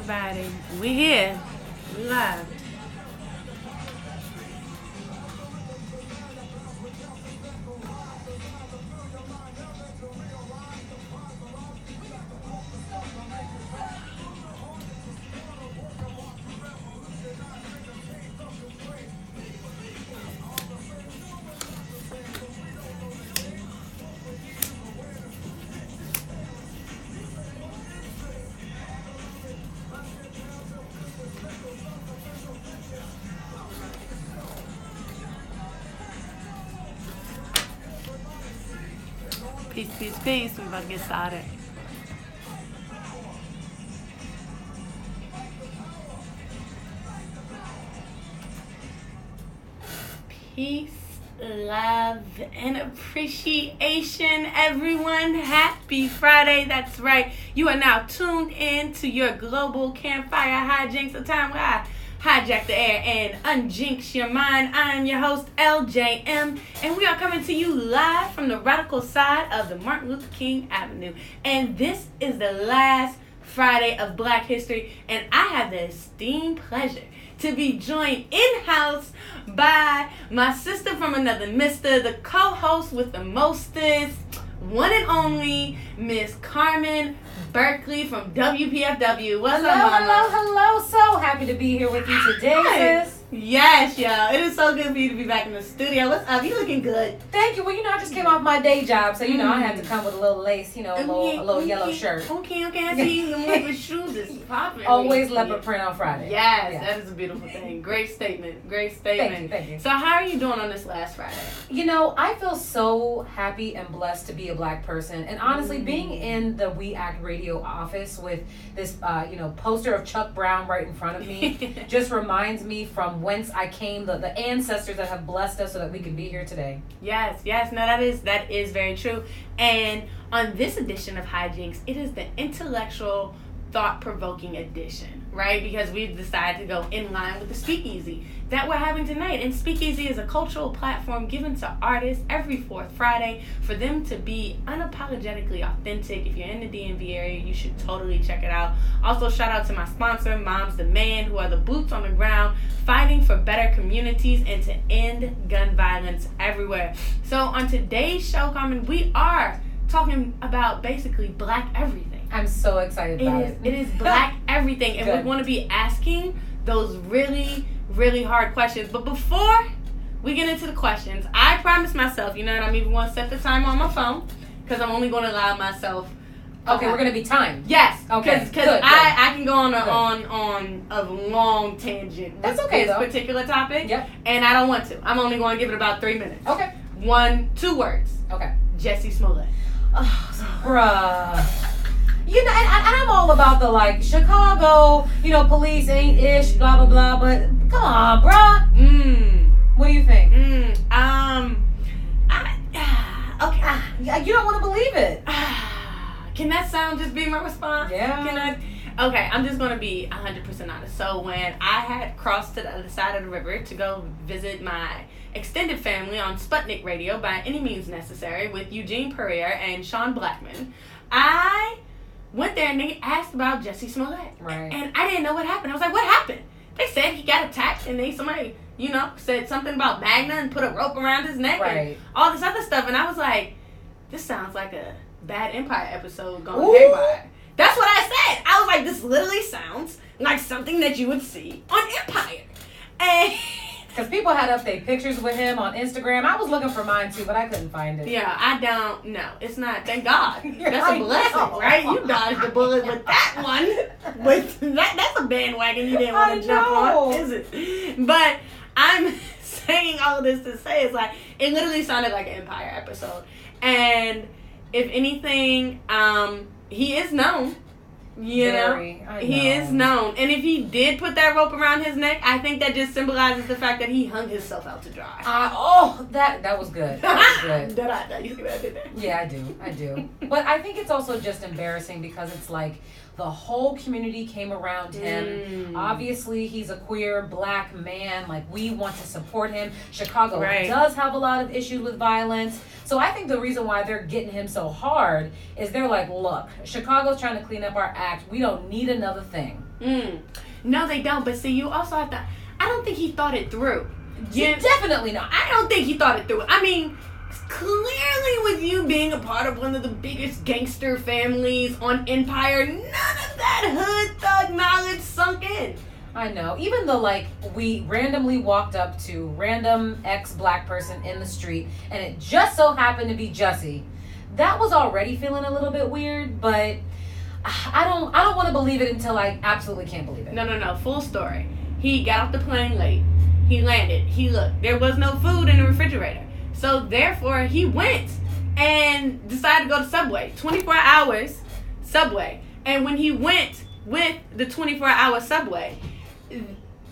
everybody. We here. We live. Peace, peace, peace. We're about to get started. Peace, love, and appreciation, everyone. Happy Friday. That's right. You are now tuned in to your global campfire hijinks, a time where I hijack the air and unjinx your mind. I am your host, LJM, and we are coming to you live from the radical side of the Martin Luther King Avenue. And this is the last Friday of Black History, and I have the esteemed pleasure to be joined in-house by my sister from another mister, the co-host with the mostest, one and only, Miss Carmen Berkeley from WPFW. What's up, mama? Hello. So happy to be here with you today, sis. Yes, y'all. It is so good for you to be back in the studio. What's up? You looking good. Thank you. Well, I just came off my day job, so, I had to come with a little lace, a little yellow shirt. Okay. I see you in leopard shoes. It's popping. Always leopard print on Friday. Yes, that is a beautiful thing. Great statement. Thank you. So how are you doing on this last Friday? I feel so happy and blessed to be a Black person. And honestly, being in the We Act Radio office with this, poster of Chuck Brown right in front of me just reminds me from whence I came, the ancestors that have blessed us so that we can be here today. Yes. No, that is very true. And on this edition of Hijinks, it is the intellectual, thought-provoking edition, right? Because we've decided to go in line with the Speakeasy that we're having tonight. And Speakeasy is a cultural platform given to artists every fourth Friday for them to be unapologetically authentic. If you're in the DMV area, you should totally check it out. Also, shout out to my sponsor, Moms Demand, who are the boots on the ground fighting for better communities and to end gun violence everywhere. So on today's show, Carmen, we are talking about basically Black everything. I'm so excited about it. It is Black everything. And we're going to be asking those really, really hard questions. But before we get into the questions, I promised myself, I'm even going to set the timer on my phone because I'm only going to allow myself. Okay, we're going to be timed. Yes. Okay. Because I can go on a long tangent with this particular topic. Yep. And I don't want to. I'm only going to give it about 3 minutes. Okay. 2 words. Okay. Jussie Smollett. Oh, bruh. And I'm all about the Chicago, police ain't ish, blah blah blah. But come on, bruh. What do you think? Okay. You don't want to believe it. Can that sound just be my response? Yeah. Okay, I'm just gonna be 100% honest. So when I had crossed to the other side of the river to go visit my extended family on Sputnik Radio by any means necessary with Eugene Purrier and Sean Blackman, I went there and they asked about Jussie Smollett. Right. And I didn't know what happened. I was like, what happened? They said he got attacked and somebody, said something about Magna and put a rope around his neck and all this other stuff. And I was like, this sounds like a Bad Empire episode going haywire. That's what I said. I was like, this literally sounds like something that you would see on Empire. And because people had update pictures with him on Instagram. I was looking for mine too, but I couldn't find it. Yeah, I don't know. It's not. Thank God. That's a blessing, right? You dodged the bullet with that one. With that's a bandwagon you didn't want to jump on, is it? But I'm saying all this to say it's like it literally sounded like an Empire episode. And if anything, he is known. He is known. And if he did put that rope around his neck, I think that just symbolizes the fact that he hung himself out to dry. That was good. That was good. You see what I did there? Yeah, I do. But I think it's also just embarrassing because it's like the whole community came around him. Obviously, he's a queer Black man. Like, we want to support him. Chicago does have a lot of issues with violence. So I think the reason why they're getting him so hard is they're like, look, Chicago's trying to clean up our act. We don't need another thing. No, they don't. But see, you also have to. I don't think he thought it through. Definitely not. I don't think he thought it through. I mean, clearly with you being a part of one of the biggest gangster families on Empire, none of that hood thug knowledge sunk in. I know. Even though, like, we randomly walked up to random ex-black person in the street, and it just so happened to be Jussie. That was already feeling a little bit weird, but I don't want to believe it until I absolutely can't believe it. No. Full story. He got off the plane late. He landed. He looked. There was no food in the refrigerator. So, therefore, he went and decided to go to Subway. 24 hours, Subway. And when he went with the 24-hour Subway,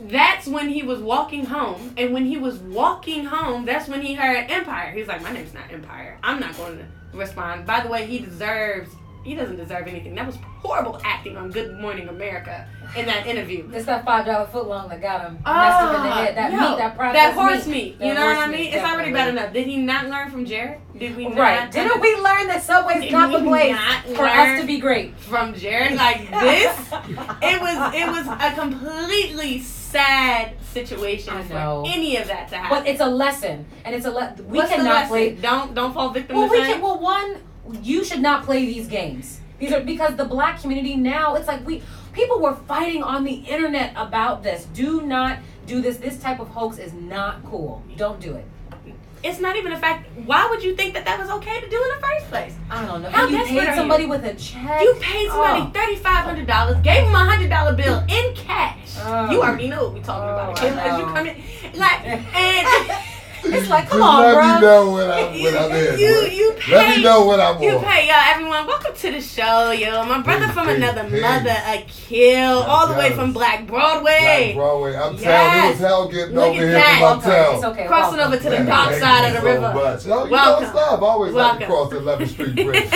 that's when he was walking home. And when he was walking home, that's when he heard Empire. He's like, my name's not Empire. I'm not going to respond. By the way, he doesn't deserve anything. That was horrible acting on Good Morning America in that interview. It's that $5 footlong that got him messed up in the head. That horse meat. You know what I mean? It's already bad enough. Did he not learn from Jared? Did we not? Right. Didn't we learn that Subway's not the place for us to be great? From Jared like this? It was a completely sad situation for any of that to happen. But it's a lesson. And it's we What's cannot the play. Don't fall victim to shame. One, you should not play these games. These are because the black community now, it's like people were fighting on the internet about this. Do not do this. This type of hoax is not cool. Don't do it. It's not even a fact. Why would you think that was okay to do in the first place? I don't know. How you desperate paid somebody with a check. You paid somebody $3,500, gave him a $100 bill in cash. You already know what we're talking about. As you come in, and it's like, come on, bro. Let me know when I'm in. You pay. Let me know when I'm on. You pay, y'all. Everyone, welcome to the show, yo. My brother from another mother, Akil, all the way from Blvck Broadway. I'm telling you, it was hell getting over here from uptown. It's okay. Crossing over to the dark side of the river. Much. You know, stuff. Always like to cross the 11th Street Bridge.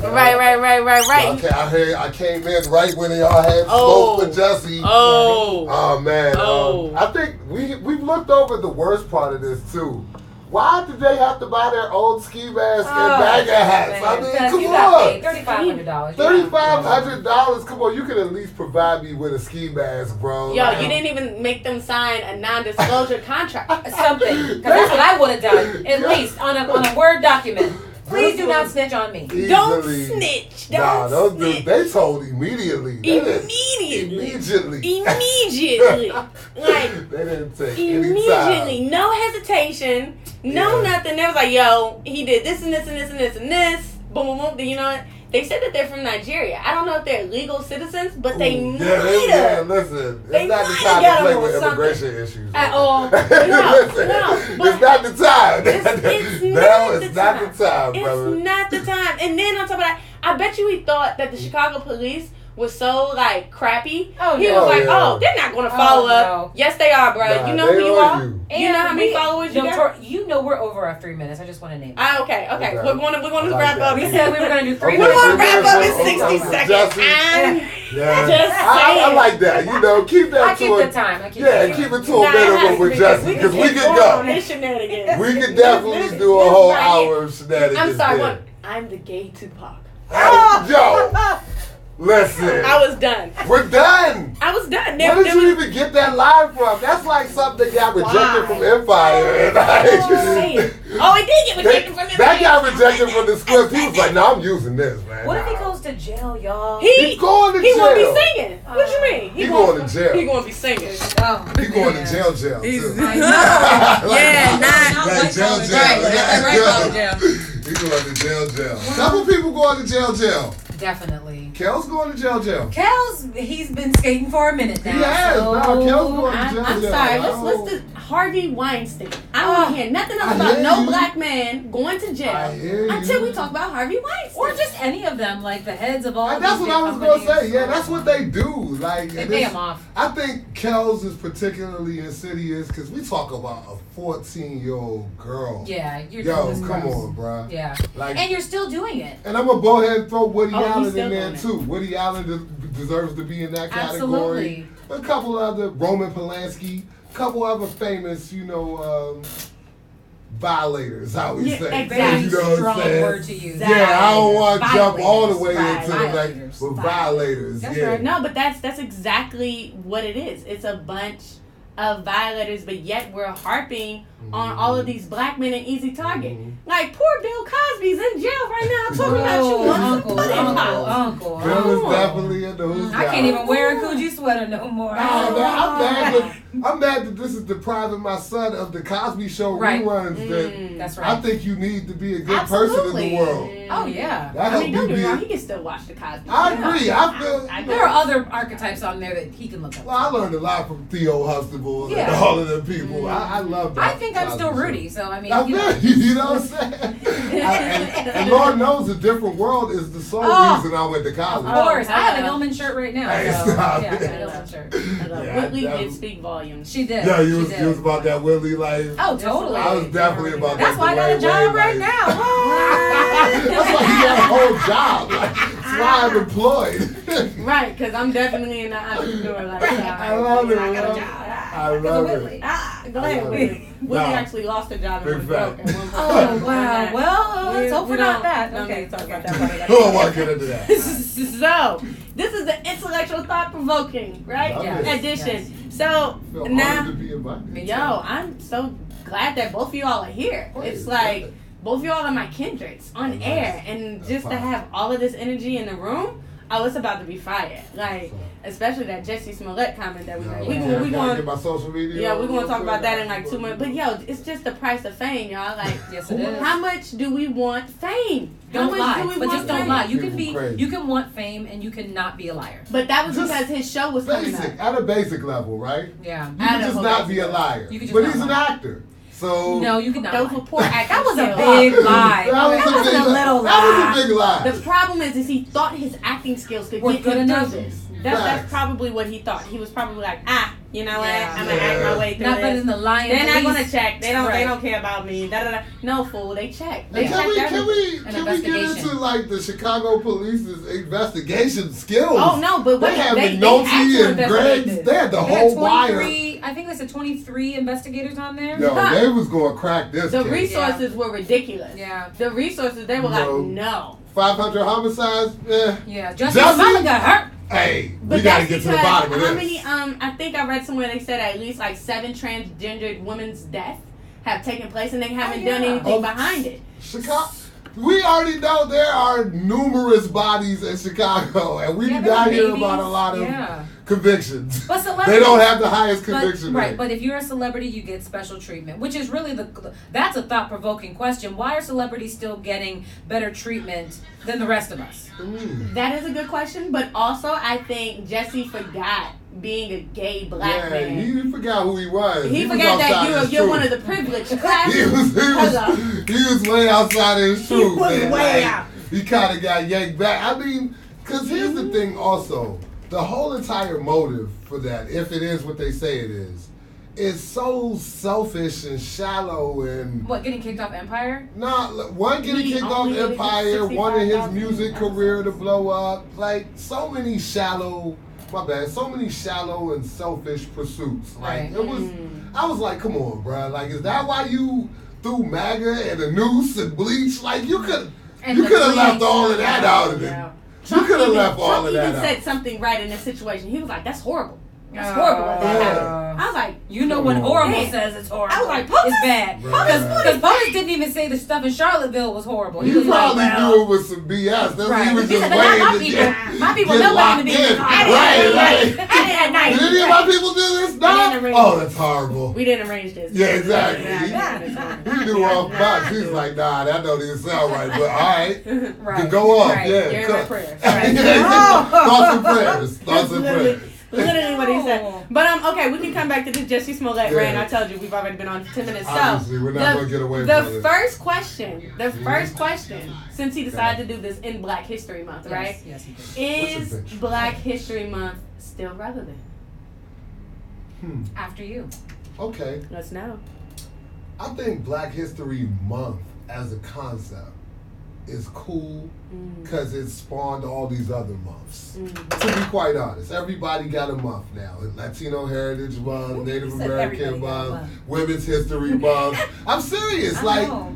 Right. Okay, I came in right when y'all had spoke for Jussie. Oh man. I think we've looked over the worst part of this too. Why did they have to buy their old ski masks and bagger hats? I mean, come on. $3,500. $3,500. Come on, you can at least provide me with a ski mask, bro. Yo, you didn't even make them sign a non-disclosure contract. Something, because that's what I would have done. At least on a Word document. Please do not snitch on me. Easily. Don't snitch. Don't snitch. They told immediately. Immediately. Like, they didn't take immediately. any time. No hesitation. No nothing. They was like, yo, he did this and this and this and this and this. Boom, boom, boom. You know what? They said that they're from Nigeria. I don't know if they're legal citizens, but they might have. Listen, it's not the time to play with immigration issues. At all. Listen, it's not the time. It's not the time, brother. It's not the time. And then on top of that, I bet you he thought that the Chicago police was so like crappy. He was like, they're not going to follow up. No. Yes, they are, bro. Nah, you know who you are. You know how many followers you got. You know we're over our 3 minutes. I just want to name it. Okay. We're going to wrap up. We said we were going to do 3 We're minutes. going to wrap up in 60 seconds. I like that. You know, keep that to the time. Keep it to a minimum with Jussie because we could go. We could definitely do a whole hour of shenanigans. I'm sorry. I'm the gay Tupac. Yo. Listen. I was done. We're done. I was done. Where did you even get that line from? That's like something that got rejected from Empire. Oh, it did get rejected from Empire. That got rejected from the script. He was like, no, I'm using this, man. What if he goes to jail, y'all? He's going to jail. He won't be singing. What you mean? He going to jail. He going to be singing. He going to jail, too. Like jail. He going to jail. Couple people going to jail. Definitely. Kel's going to jail. Kel's, he's been skating for a minute now. He has. So Kel's going to jail. I'm sorry. Let's do Harvey Weinstein. I don't want to hear nothing else about no black man going to jail until we talk about Harvey Weinstein. Or just any of them, like the heads of all. And that's what I was going to say. Yeah, that's what they do. Like they pay him off. I think Kel's is particularly insidious because we talk about a 14-year-old girl. Yeah, you're come on, bro. Yeah, and you're still doing it. And I'm gonna go ahead and throw Woody Allen in there too. Woody Allen deserves to be in that category. Absolutely. A couple other Roman Polanski, a couple other famous, violators, how we say. Very You know strong what I'm saying? word to use. Yeah, I don't want to jump all the way Violators. into the next with violators. That's yeah. right. No, but that's exactly what it is. It's a bunch of violators, but yet we're harping on all of these black men in easy target. Like, poor Bill Cosby's in jail right now talking about you. Uncle. Bill is definitely in the who's I can't even wear a Coogee sweater no more. I'm mad that this is depriving my son of the Cosby Show reruns. That's right. I think you need to be a good person in the world. Oh, yeah. I mean, don't get me wrong, he can still watch the Cosby Show. I agree. I feel there are other archetypes on there that he can look up. Well, I learned a lot from Theo Huxtable and all of them people. I love that. I think I'm still Rudy, so I mean, you know what I'm saying? And Lord knows a different world is the sole reason I went to college. Of course. I have an Hillman shirt right now. Hey, so, stop. yeah, I have an Hillman shirt. Whitley did speak volumes. She did. Yeah, you was about that Whitley life. Oh, totally. I was definitely about That's that. That's why I got a job right now. That's why he got a whole job. That's why I'm employed. Right, because I'm definitely in the entrepreneur lifestyle. I love it. I got a job. I love it. Go ahead, Whitley. Whitley actually lost her job and was broke. Oh, wow. Well, let's hope for not that. Okay, talk about that. Who don't want to get into that? So, this is the intellectual thought provoking, right? Edition. Yes. So, now, to be invited. yo, I'm so glad that both of y'all are here. It's like, both of y'all are my kindreds on air. And just to have all of this energy in the room, oh, it's about to be fire. Like, especially that Jesse Smollett comment that we made. We going get my social media. Yeah, we're going to talk about that in like 2 months. But yo, it's just the price of fame, y'all. Like, yes, it is. How much do we want fame? Don't lie, but just don't lie. You can want fame and you can not be a liar. But that was just because his show was coming up. At a basic level, right? Yeah. You can just not be a liar. But he's an actor. So no, you cannot. Those were poor acting. That was a big lie. That was a big lie. The problem is he thought his acting skills could get him through this. That's probably what he thought. He was probably like, you know what? I'm gonna act my way through not this. better than the lion. They're not gonna check. They don't care about me. No, fool. They check. They check Can we get into like the Chicago Police's investigation skills? Oh no, but they have McNulty and Greggs. They had the whole wire. I think they said 23 investigators on there. Yo, they was gonna crack this. The resources were ridiculous. Yeah. The resources, they were like, no. 500 homicides. Yeah. Justice Mama got hurt. Hey, we gotta get to the bottom of this. How many? I think I read somewhere they said at least like 7 transgendered women's deaths have taken place, and they haven't done anything behind it. Chicago. We already know there are numerous bodies in Chicago, and we did not hear about a lot of convictions. But they don't have the highest conviction rate. Right, but if you're a celebrity, you get special treatment, which is really that's a thought-provoking question. Why are celebrities still getting better treatment than the rest of us? That is a good question, but also I think Jesse forgot being a gay black man. He forgot who he was. He forgot that you're one of the privileged classes. He was way outside of his truth. He was way out. He kind of got yanked back. I mean, because here's the thing also. The whole entire motive for that, if it is what they say it is so selfish and shallow and... What, getting kicked off Empire? Nah, one getting kicked off Empire, one in his music career to blow up. Like, so many shallow and selfish pursuits. Like, it was... I was like, come on, bro. Like, is that why you threw MAGA and a noose and bleach? Like, you could have left all of that out of it. You could have left all of that out. Trump even said something right in this situation. He was like, that's horrible. That's horrible what that happened. I was like, you know when horrible says it's horrible. I was like, it's bad. Because POTUS didn't even say the stuff in Charlottesville was horrible. He probably knew it was some BS. He was just waiting my people know what to be. Right. Did any of my people do this? No. Oh, that's horrible. We didn't arrange this. Yeah, exactly. He knew off box. He's like, nah, that don't even sound right. But all right. Go off. Yeah. You're in my prayers. Thoughts and prayers. Literally what he said. But okay, we can come back to the Jesse Smollett rant. I told you we've already been on 10 minutes. Obviously, we're not going to get away from it. The first question, since he decided to do this in Black History Month, right? Yes, he did. Is Black History Month still relevant? After you. Okay. Let's know. I think Black History Month as a concept is cool because it spawned all these other months. To be quite honest, everybody got a month now. Latino Heritage Month, Native American Month, Women's History Month. I'm serious. I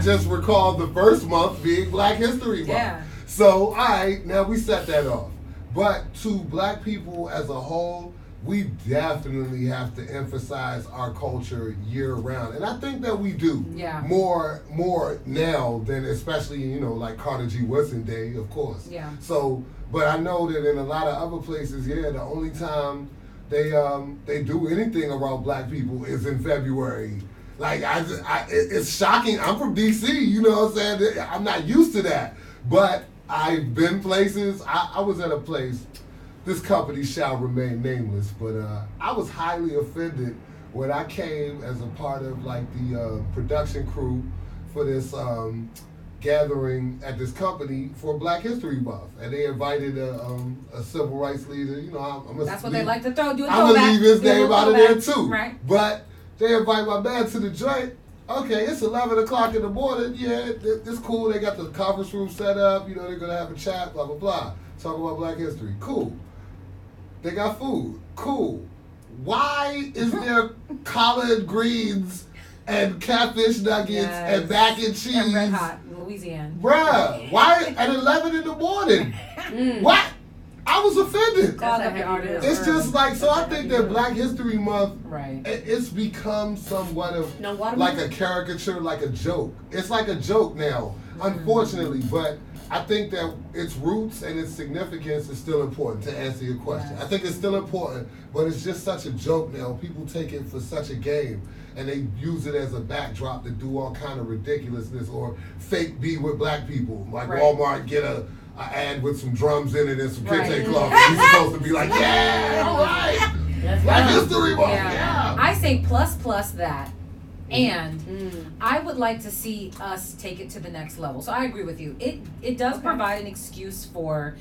just recalled the first month being Black History Month. Yeah. So, all right, now we set that off. But to Black people as a whole, we definitely have to emphasize our culture year round. And I think that we do more now than especially, like Carter G. Woodson Day, of course. Yeah. So, but I know that in a lot of other places, the only time they do anything around Black people is in February. Like, it's shocking. I'm from D.C., you know what I'm saying? I'm not used to that. But I've been places. I was at a place. This company shall remain nameless, but I was highly offended when I came as a part of like the production crew for this gathering at this company for Black History Month, and they invited a civil rights leader. That's what they like to throw. I'm gonna leave his name out of there too. Right. But they invite my man to the joint. Okay, it's 11 o'clock in the morning. Yeah, it's cool. They got the conference room set up. They're gonna have a chat. Blah blah blah. Talk about Black history. Cool. They got food. Cool. Why is there collard greens and catfish nuggets and mac and cheese? And Red Hot in Louisiana. Bruh, why at 11 in the morning? What? I was offended. It's just like, so I think that Black History Month, it's become somewhat of like a caricature, like a joke. It's like a joke now, unfortunately, but I think that its roots and its significance is still important, to answer your question. I think it's still important, but it's just such a joke now. People take it for such a game, and they use it as a backdrop to do all kind of ridiculousness or fake be with Black people. Like Walmart get a ad with some drums in it and some kente cloth. And he's supposed to be like, all right. Black History Month, I say plus that. And I would like to see us take it to the next level. So I agree with you. It does provide an excuse for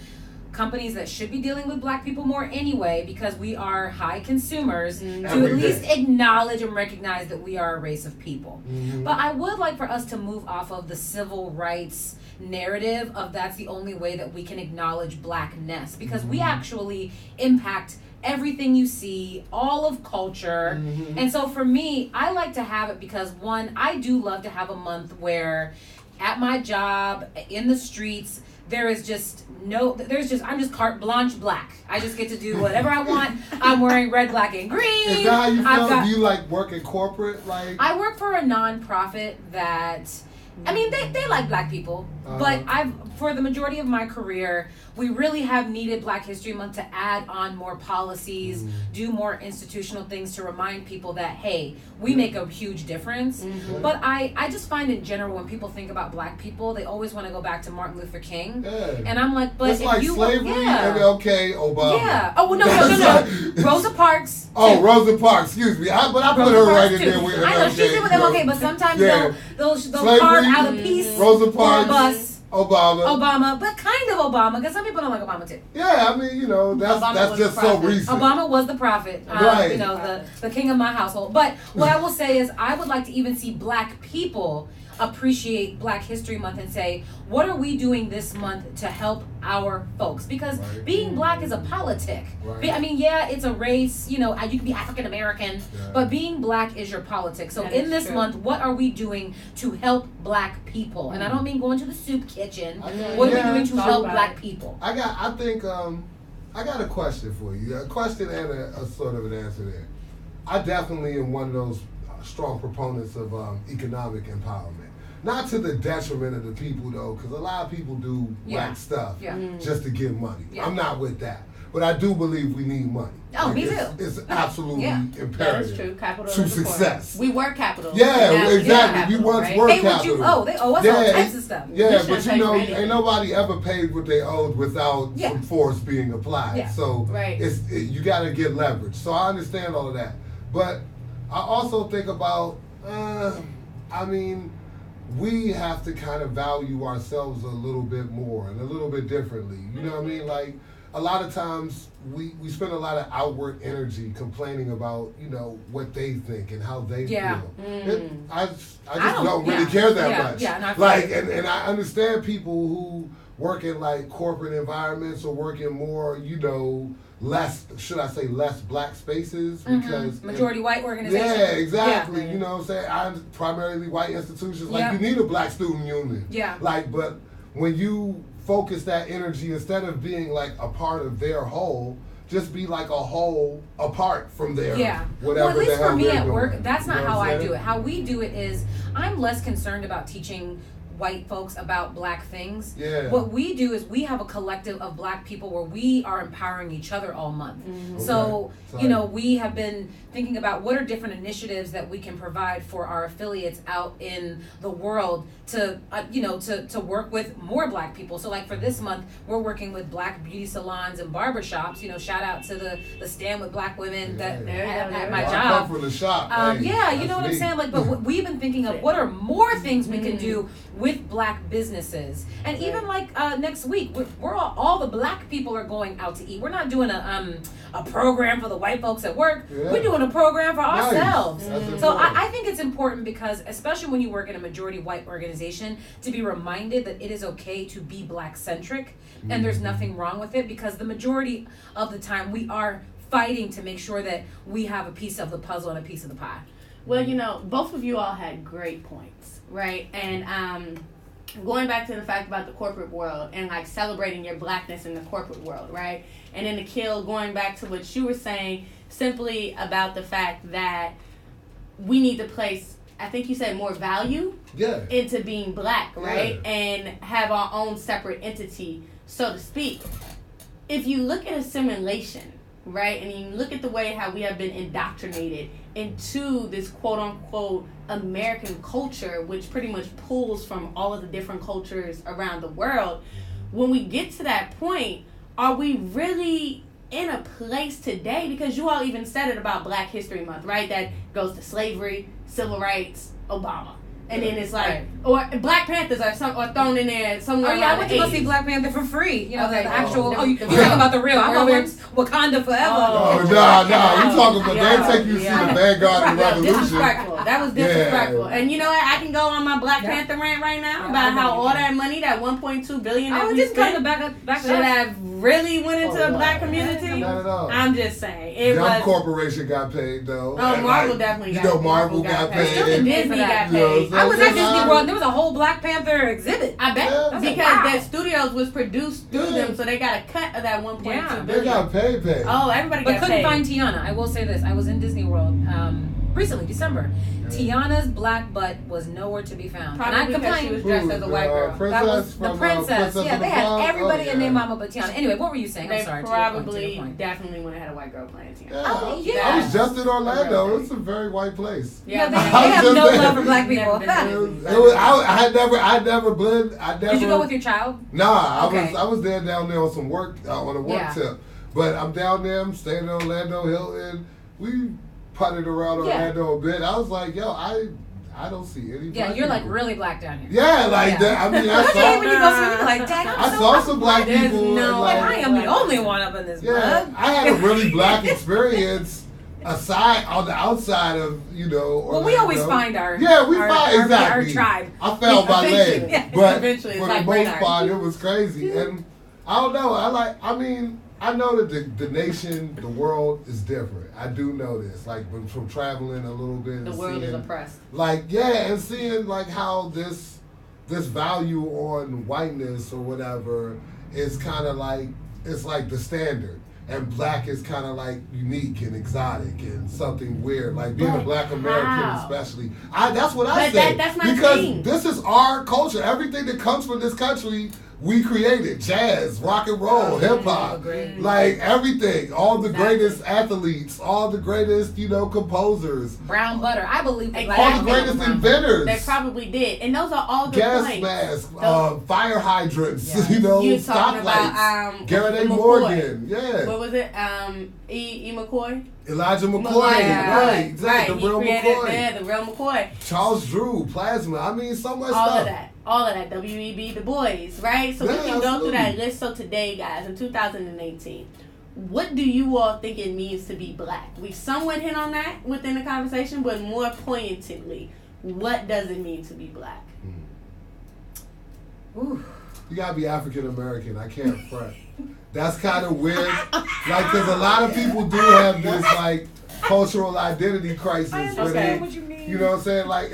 companies that should be dealing with Black people more anyway, because we are high consumers, to at least acknowledge and recognize that we are a race of people. But I would like for us to move off of the civil rights narrative of that's the only way that we can acknowledge Blackness, because we actually impact everything you see, all of culture. And so for me, I like to have it because, one, I do love to have a month where at my job, in the streets, I'm just carte blanche Black. I just get to do whatever I want. I'm wearing red, black, and green. Is that how you feel? Do you like work in corporate? I work for a nonprofit that, they like Black people, but for the majority of my career, we really have needed Black History Month to add on more policies, do more institutional things to remind people that, hey, we make a huge difference. But I just find in general, when people think about Black people, they always want to go back to Martin Luther King. And I'm like, but it's like slavery, MLK, Obama. Yeah. Oh, no. Rosa Parks. Oh, Rosa Parks, excuse me. But I put her right in there with MLK. I know, she's in with MLK, but sometimes they'll carve out a piece. Rosa Parks. Bus. Obama, but kind of Obama, because some people don't like Obama too. Yeah, that's just so recent. Obama was the prophet, right. The king of my household. But what I will say is, I would like to even see Black people appreciate Black History Month and say, what are we doing this month to help our folks? Because being Black is a politic. It's a race, you can be African American, but being Black is your politics. So in this month, what are we doing to help Black people? And I don't mean going to the soup kitchen. What are we doing to help Black people? I got a question for you. A question and a sort of an answer there. I definitely am one of those strong proponents of economic empowerment. Not to the detriment of the people, though, because a lot of people do Black stuff just to get money. I'm not with that. But I do believe we need money. Oh, me too. It's absolutely imperative. That is true. Capital to success. We work capital. Yeah, exactly. We once work capital. They owe us all types of stuff. Yeah, but ain't nobody ever paid what they owed without some force being applied. Yeah. So you got to get leverage. So I understand all of that. But I also think about, we have to kind of value ourselves a little bit more and a little bit differently. You know what I mean? Like, a lot of times we spend a lot of outward energy complaining about, what they think and how they feel. I just don't really care that much. Yeah, and I understand people who work in like corporate environments or work in more, less black spaces because majority white organizations. Yeah, exactly. Yeah. You know what I'm saying? Primarily white institutions. Like you need a black student union. Yeah. Like, but when you focus that energy instead of being like a part of their whole, just be like a whole apart from their whatever. Well, at least for me at doing. work, that's not how I do it. How we do it is I'm less concerned about teaching white folks about black things. Yeah. What we do is we have a collective of black people where we are empowering each other all month. Mm-hmm. So, we have been thinking about what are different initiatives that we can provide for our affiliates out in the world to to work with more black people. So like for this month, we're working with black beauty salons and barbershops. Shout out to the Stand with Black Women at my job. I come from the shop. You know what I'm saying? Like, but we've been thinking of what are more things we can do with black businesses, and even like next week, we're all the black people are going out to eat. We're not doing a program for the white folks at work. Yeah. We're doing a program for ourselves. So I think it's important because, especially when you work in a majority white organization, to be reminded that it is okay to be black centric, and there's nothing wrong with it because the majority of the time we are fighting to make sure that we have a piece of the puzzle and a piece of the pie. Well, both of you all had great points, right? And going back to the fact about the corporate world and like celebrating your blackness in the corporate world, right? And then Nikhil, going back to what you were saying, simply about the fact that we need to place, I think you said, more value into being black, right? Yeah. And have our own separate entity, so to speak. If you look at assimilation, right, and you look at the way how we have been indoctrinated into this quote-unquote American culture, which pretty much pulls from all of the different cultures around the world, when we get to that point, are we really in a place today? Because you all even said it about Black History Month, right? That goes to slavery, civil rights, Obama. And then it's like, or Black Panthers are thrown in there somewhere. Oh yeah, I went to go see Black Panther for free. The actual. You're talking about the real. I'm over here Wakanda forever. No. You talking about they take you to see the Vanguard and Revolution. Disrespectful. That was disrespectful. Yeah. And you know what? I can go on my Black Panther rant right now about how all that money, that $1.2 billion that we spent, should have really went into the Black community. Not at all. I'm just saying. Young Corporation got paid though. Oh, Marvel definitely got paid. Marvel got paid. Disney got paid. I was at Disney World. There was a whole Black Panther exhibit. I bet because their studios was produced through them, so they got a cut of that $1.2 billion. They got paid. Oh, everybody got paid. But couldn't find Tiana. I will say this: I was in Disney World recently, December. Tiana's black butt was nowhere to be found. Probably and I complained. She was dressed as a white girl. That was the princess. Yeah, they had everybody and their mama but Tiana. Anyway, what were you saying? I'm sorry. Probably definitely would have had a white girl playing Tiana. I was just in Orlando. It's a very white place. Yeah, they have no love for black people. I never blend. Did you go with your child? Nah, I was down there on some work on a work tip. But I'm down there. I'm staying in Orlando, Hilton. We putted around Orlando a bit. I was like, yo, I don't see any. Yeah, you're like really black down here. Yeah, like that. I mean, I saw. When you go somewhere, you're like, dang, I saw some black people. No, I am the only one up in this. Yeah, I had a really black experience. On the outside of Orlando. Well, we always find our our tribe. I found my leg, but eventually, for the most part, it was crazy. And I don't know. I know that the nation, the world is different. I do know this. Like from traveling a little bit, the world is oppressed. And seeing like how this value on whiteness or whatever is kind of like it's like the standard. And black is kind of like unique and exotic and something weird, like being a black American especially. That's what I say. That's my because thing. This is our culture. Everything that comes from this country, we created. Jazz, rock and roll, hip hop, like everything. All the greatest athletes, all the greatest, composers. Brown butter, I believe. All the greatest inventors. They probably did, and those are all good gas points. Masks, fire hydrants, You stoplights. Garrett A. Morgan, What was it? E. McCoy? Elijah McCoy, right? The real McCoy. The real McCoy. Charles Drew, Plasma. I mean, so much all stuff. Of that. all of that. W.E.B. Du Bois, right? So we can go through that list. So today, guys, in 2018, what do you all think it means to be black? We somewhat hit on that within the conversation, but more poignantly, what does it mean to be black? Ooh. You gotta be African American. I can't front. That's kind of weird. Like, because a lot of people do have this, like, cultural identity crisis. I understand what you mean. You know what I'm saying? Like,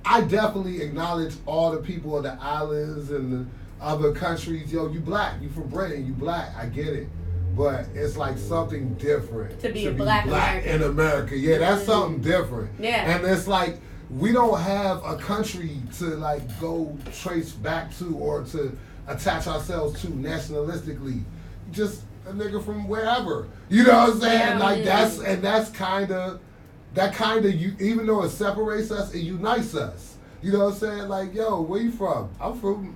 I definitely acknowledge all the people of the islands and the other countries. Yo, you black. You from Britain. You black. I get it. But it's like something different. To be black in America. Yeah, that's something different. Yeah. And it's like, we don't have a country to, like, go trace back to or to attach ourselves to nationalistically. Just a nigga from wherever. You know what I'm saying? Yeah, like, that's kind of, even though it separates us, it unites us. You know what I'm saying? Like, yo, where you from? I'm from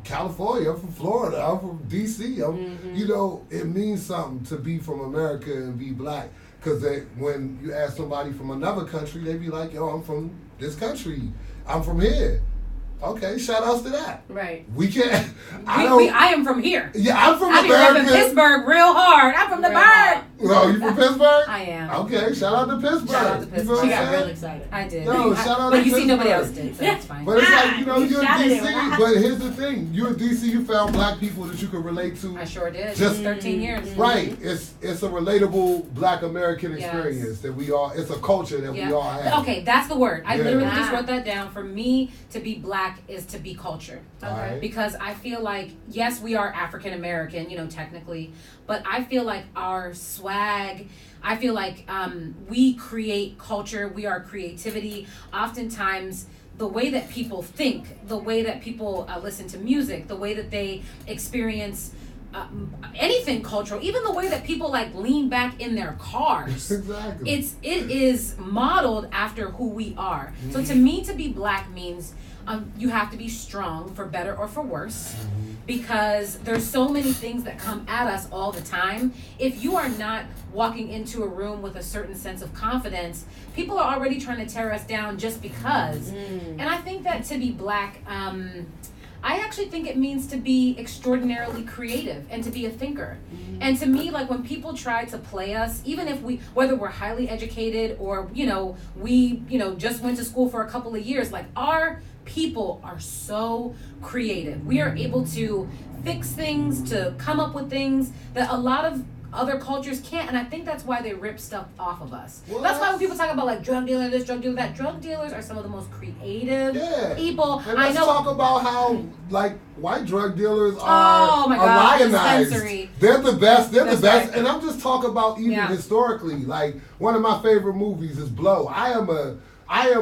California. I'm from Florida. I'm from D.C. You know, it means something to be from America and be black. Because when you ask somebody from another country, they be like, yo, I'm from this country. I'm from here. Okay, shout outs to that. Right. We can't. I am from here. Yeah, I'm from America. I be repping Pittsburgh real hard. I'm from the bird. Oh, you from Pittsburgh? I am. Okay, shout out to Pittsburgh. Shout out to Pittsburgh. She got real excited. I did. No, shout out to Pittsburgh. But you see, nobody else did, so that's fine. But it's like, you know, you're in D.C., it. but here's the thing. You're in D.C., you found black people that you could relate to. I sure did. Just 13 years. Right. It's a relatable black American experience that we all, it's a culture that we all have. Okay, that's the word. I literally just wrote that down. For me, to be black is to be culture. Okay. Because I feel like, yes, we are African American, you know, technically, but I feel like our swag, I feel like we create culture, we are creativity. Oftentimes, the way that people think, the way that people listen to music, the way that they experience anything cultural, even the way that people like lean back in their cars. Exactly. It is modeled after who we are. So to me, to be black means you have to be strong for better or for worse, because there's so many things that come at us all the time. If you are not walking into a room with a certain sense of confidence, people are already trying to tear us down just because. And I think that to be black, I actually think it means to be extraordinarily creative and to be a thinker. And to me, like, when people try to play us, even if whether we're highly educated or, we just went to school for a couple of years, like, our people are so creative. We are able to fix things, to come up with things that a lot of other cultures can't, and I think that's why they rip stuff off of us. Well, that's why when people talk about, like, drug dealer this, drug dealer that, drug dealers are some of the most creative people. And let's talk about how, like, white drug dealers are lionized. They're the best. They're the best. Right. And I'm just talking about even historically. Like, one of my favorite movies is Blow. I am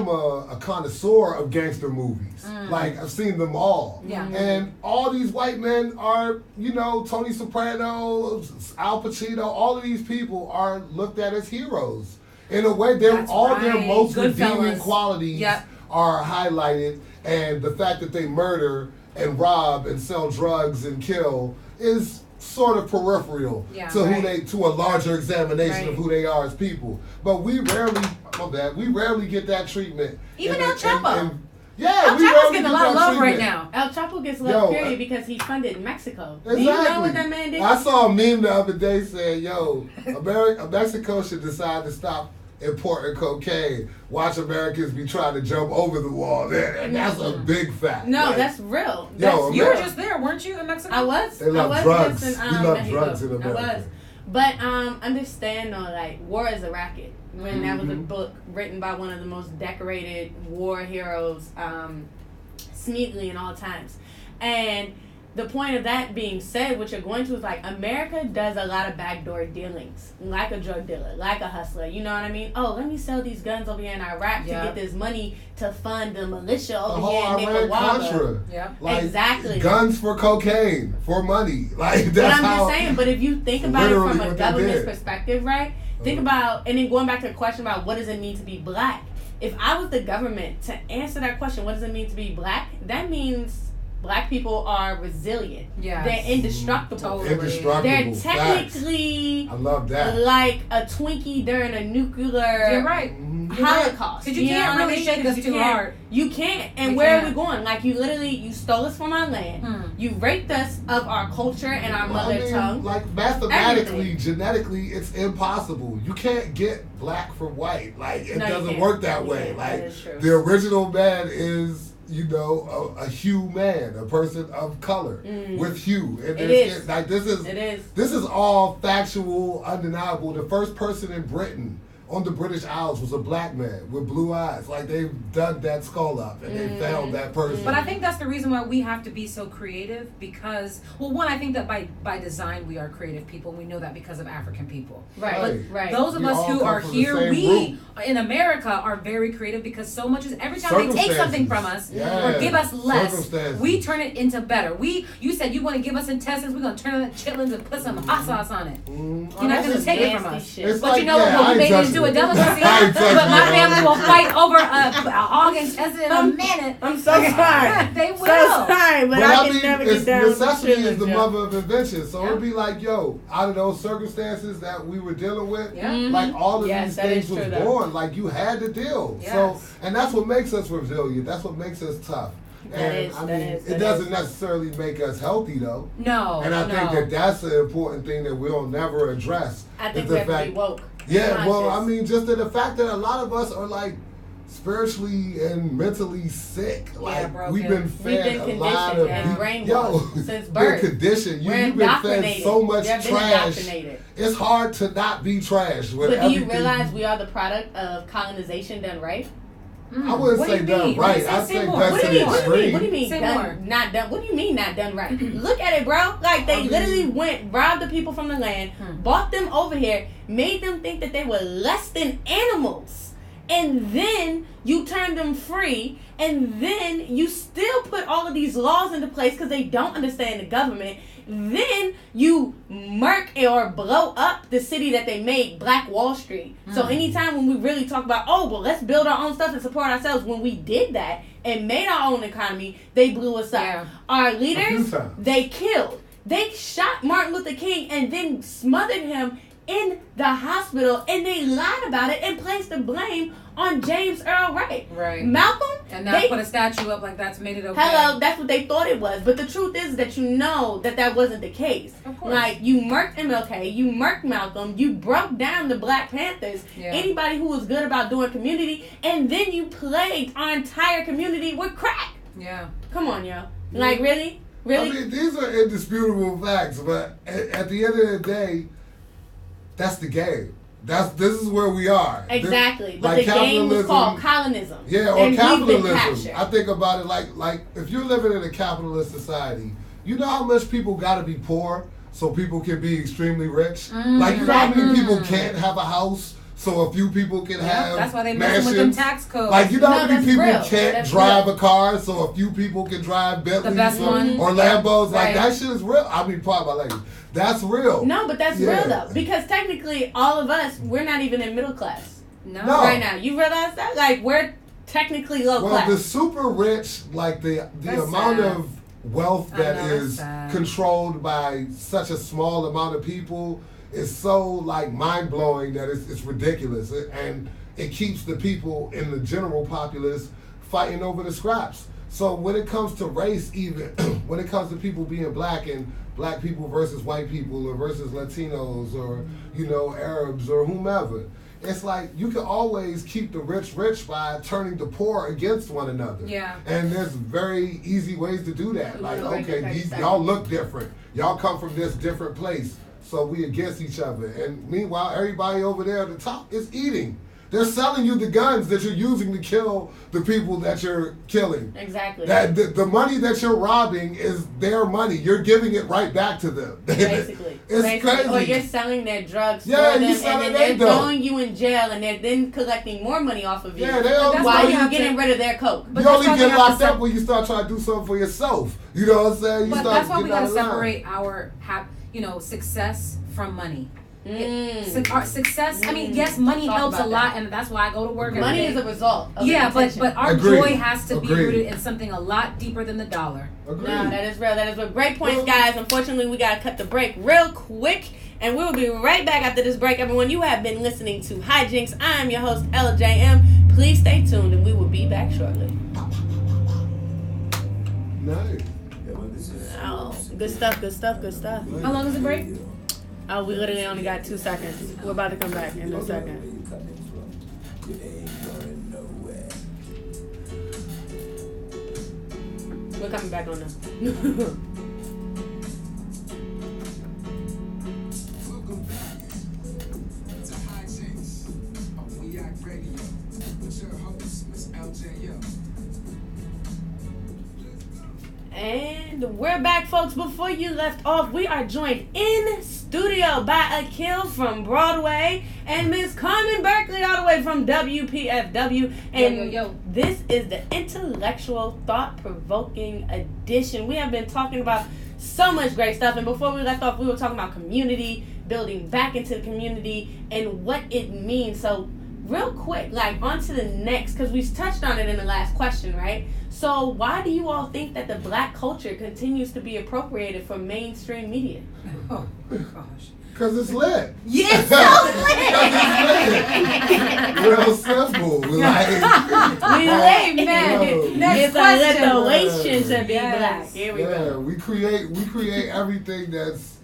a connoisseur of gangster movies. Like, I've seen them all. Yeah. And all these white men are, Tony Soprano, Al Pacino, all of these people are looked at as heroes. In a way, their most redeeming qualities are highlighted, and the fact that they murder and rob and sell drugs and kill is sort of peripheral to a larger examination of who they are as people. But we rarely get that treatment. Even El Chapo. El Chapo's getting a lot of love right now. El Chapo gets love, period, because he funded Mexico. Exactly. Do you know what that man did? I saw a meme the other day saying, Mexico should decide to stop importing cocaine. Watch Americans be trying to jump over the wall there. And that's a big fact. No, that's real. You were just there, weren't you, in Mexico? I was. They love drugs. We love drugs in America. I was. But understand, though, like, war is a racket. When that was a book written by one of the most decorated war heroes, Smeatley, in all times. And the point of that being said, what you're going to is, like, America does a lot of backdoor dealings, like a drug dealer, like a hustler. You know what I mean? Oh, let me sell these guns over here in Iraq to get this money to fund the militia over here in Nicaragua. Like, exactly. Guns for cocaine, for money. Like, that's but I'm just saying, but if you think about it from a government's perspective, right? Think about, and then going back to the question about what does it mean to be black? If I was the government, to answer that question, what does it mean to be black? That means black people are resilient. They're indestructible. They're technically, I love that, like a Twinkie during a nuclear Holocaust. Because you can't really shake us too hard. You can't. And where are we going? Like, you stole us from our land. You raped us of our culture and our mother tongue. Like, mathematically, genetically, it's impossible. You can't get black from white. Like, it doesn't work that way. Like, the original man is, a hue man, a person of color with hue. And this is all factual, undeniable. The first person in Britain on the British Isles was a black man with blue eyes. Like, they dug that skull up and they found that person. But I think that's the reason why we have to be so creative because, well, one, I think that by design we are creative people. We know that because of African people. Right. Those of us who are here, we in America are very creative because so much is every time they take something from us or give us less, we turn it into better. You said you want to give us intestines, we're going to turn it into chitlins and put some hot sauce on it. You're not going to take it from us. But like, you know what? We made it into a delicacy, but my family will fight over a hog intestine in a minute. I'm so sorry. They will. So sorry, but I can never get down with necessity is the mother of invention. So it'd be like, out of those circumstances that we were dealing with, like all of these things was born. Like, you had to deal. So, and that's what makes us resilient. That's what makes us tough. It doesn't necessarily make us healthy, though. No. And I think that's an important thing that we'll never address. I think we have to be woke. Yeah, well, I mean, just the fact that a lot of us are like spiritually and mentally sick. Like, we've been fed a lot of since birth. Conditioned. You've been fed so much trash. It's hard to not be trash. But do you realize we are the product of colonization done right? I wouldn't say done right. I'd say done to the extreme. What do you mean not done? What do you mean not done right? Look at it, bro. Like, they literally robbed the people from the land, bought them over here, made them think that they were less than animals. And then you turn them free, and then you still put all of these laws into place because they don't understand the government. Then you murk or blow up the city that they made, Black Wall Street. So anytime when we really talk about, let's build our own stuff and support ourselves, when we did that and made our own economy, they blew us up. Our leaders, they killed. They shot Martin Luther King and then smothered him in the hospital, and they lied about it and placed the blame on James Earl Ray. Malcolm, and now put a statue up like that's made it okay. Hello, that's what they thought it was, but the truth is that that wasn't the case. Of course. Like, you murked MLK, you murked Malcolm, you broke down the Black Panthers, anybody who was good about doing community, and then you plagued our entire community with crack. Come on, yo. Like, really? I mean, these are indisputable facts, but at the end of the day, that's the game. This is where we are. Exactly. But the game was called colonism. Yeah, or capitalism. I think about it like if you're living in a capitalist society, you know how much people got to be poor so people can be extremely rich? Like, you know how many people can't have a house so a few people can have that's why they mansions? With them tax codes. Like, you know how many people can't drive a car so a few people can drive Bentleys or Lambos? Like, that shit is real. I mean, pardon my language. That's real. No, but that's real, though. Because technically, all of us, we're not even in middle class. No. Right now. You realize that? Like, we're technically low class. Well, the super rich, like, the amount of wealth that is controlled by such a small amount of people is so, like, mind-blowing that it's ridiculous. And it keeps the people in the general populace fighting over the scraps. So when it comes to race, even when it comes to people being black and black people versus white people or versus Latinos or, Arabs or whomever, it's like you can always keep the rich by turning the poor against one another. Yeah. And there's very easy ways to do that. Like, okay, y'all look different. Y'all come from this different place. So we against each other. And meanwhile, everybody over there at the top is eating. They're selling you the guns that you're using to kill the people that you're killing. Exactly. That the money that you're robbing is their money. You're giving it right back to them. Basically. It's crazy. Or you're selling their drugs for them, and then they're throwing you in jail, and they're then collecting more money off of you. Yeah, while you're getting rid of their coke. You only get locked up when you start trying to do something for yourself. You know what I'm saying? But that's why we gotta separate our success from money. Success. I mean, yes, money helps a lot, and that's why I go to work. Money is a result. But our joy has to be rooted in something a lot deeper than the dollar. Agreed. No, that is real. That is real. Great points, guys. Unfortunately, we gotta cut the break real quick, and we will be right back after this break. Everyone, you have been listening to Hijinks. I am your host, LJM. Please stay tuned, and we will be back shortly. Nice. Oh, good stuff. Good stuff. Good stuff. How long is the break? Oh, we literally only got 2 seconds. We're about to come back in a second. We're coming back on this. Welcome back to Hijinks on Blvck Radio with your host, Miss LJM. And we're back, folks. Before you left off, we are joined in studio by Akil from Broadway and Miss Carmen Berkeley all the way from WPFW. And this is the intellectual, thought-provoking edition. We have been talking about so much great stuff. And before we left off, we were talking about community, building back into the community, and what it means. So real quick, like on to the next, because we touched on it in the last question, right? So why do you all think that the black culture continues to be appropriated for mainstream media? Oh, gosh. Because it's lit. Yes, so lit. Real simple. Like, we lit, man. It's a liberation to be black. Here we go. We create everything that's,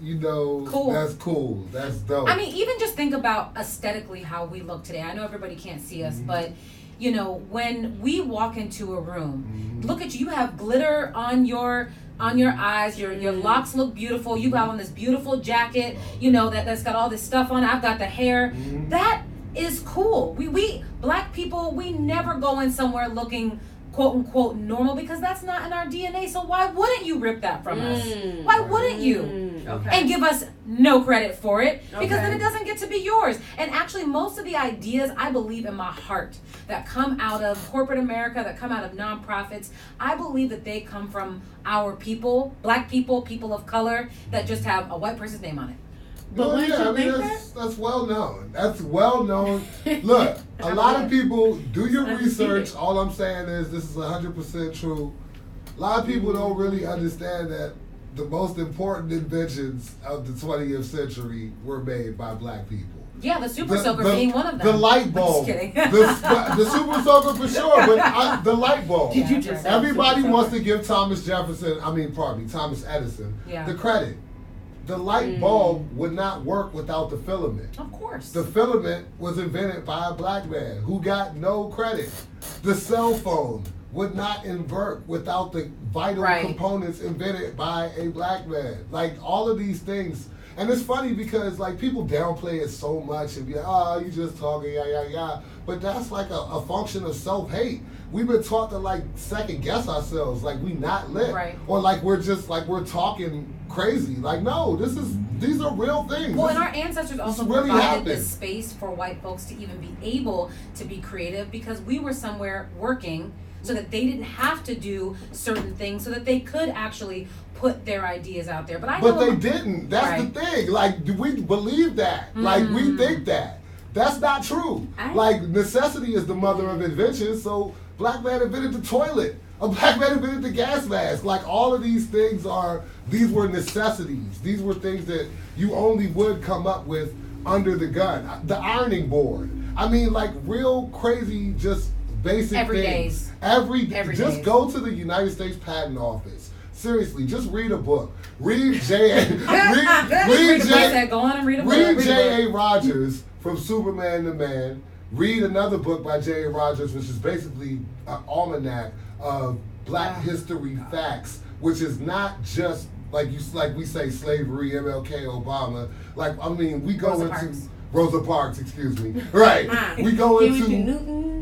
cool. That's cool. That's dope. I mean, even just think about aesthetically how we look today. I know everybody can't see us, but when we walk into a room, look at you. You have glitter on your eyes. Your locks look beautiful. You got on this beautiful jacket. That's got all this stuff on. I've got the hair. That is cool. We black people, we never go in somewhere looking quote unquote normal, because that's not in our DNA. So why wouldn't you rip that from us? Why wouldn't you? And give us no credit for it, because then it doesn't get to be yours. And actually, most of the ideas, I believe in my heart, that come out of corporate America, that come out of nonprofits, I believe that they come from our people, black people, people of color, that just have a white person's name on it. But that's well known. That's well known. Look, a lot of people do your research. All I'm saying is this is 100% true. A lot of people don't really understand that the most important inventions of the 20th century were made by black people. Yeah, the Super Soaker being one of them. The light bulb. Just kidding. the Super Soaker for sure, but the light bulb. Did you just Everybody wants to give Thomas Edison, the credit. The light bulb would not work without the filament. Of course. The filament was invented by a black man who got no credit. The cell phone would not invert without the vital components invented by a black man. Like, all of these things. And it's funny because, like, people downplay it so much and be like, oh, you just talking, yeah. But that's like a function of self-hate. We've been taught to, like, second guess ourselves, like we not lit. Right. Or like we're talking crazy. Like, no, these are real things. Well, and our ancestors also provided this space for white folks to even be able to be creative, because we were somewhere working so that they didn't have to do certain things, so that they could actually put their ideas out there. But they didn't. That's the thing. Like, do we believe that? Like, we think that. That's not true. Like, necessity is the mother of invention, so black man invented the toilet. A black man invented the gas mask. Like, all of these things these were necessities. These were things that you only would come up with under the gun. The ironing board. I mean, like, real crazy, just basic things. Every day. Just go to the United States Patent Office. Seriously, just read a book. Read J.A. Rogers from Superman to Man. Read another book by J.A. Rogers, which is basically an almanac of black history facts, which is not just like we say slavery, MLK, Obama. Like, I mean, we go into Rosa Parks, excuse me. Right. We go into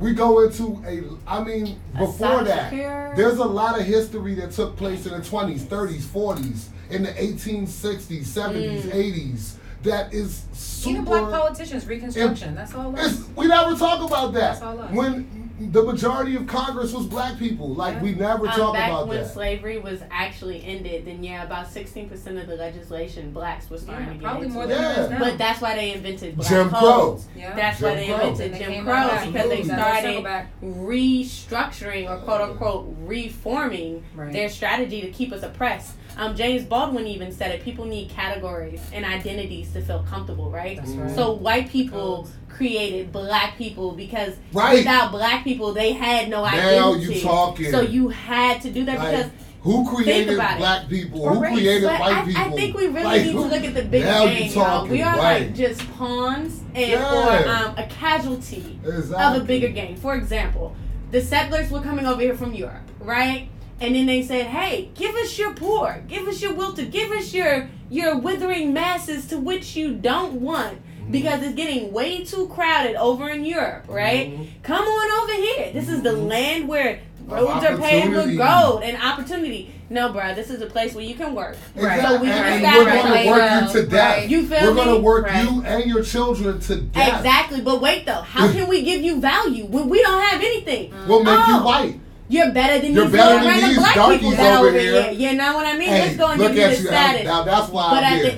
before that, there's a lot of history that took place in the 20s, 30s, 40s, in the 1860s, 70s, 80s. That is super. Even black politicians, Reconstruction. That's all. We never talk about that. That's all. When the majority of Congress was black people. Like, we never talk about that. Back when slavery was actually ended, then about 16% of the legislation blacks were starting to get probably into more it. than it is now. But that's why they invented black Jim codes. Crow. Yeah. That's why they invented Jim Crow, because they started restructuring or quote unquote reforming their strategy to keep us oppressed. James Baldwin even said it. People need categories and identities to feel comfortable, right? That's right. So white people created black people because without black people, they had no identity. Now you talking. So you had to do that because who created black people? Who created white people? I think we really need to look at the big game, y'all. We are like just pawns and or a casualty of a bigger game. For example, the settlers were coming over here from Europe, right? And then they said, hey, give us your poor, give us your wilted, give us your withering masses to which you don't want because it's getting way too crowded over in Europe, right? Come on over here. This is the land where roads are paved with gold and opportunity. No, bro, this is a place where you can work. Right. So we and we're going to work you to death. Right. You feel we're going to work you and your children to death. Exactly. But wait, though. How can we give you value when we don't have anything? We'll make you white. You're better than these random black people that over here. You know what I mean? Hey, let's go and give you the status. Now that's why but at the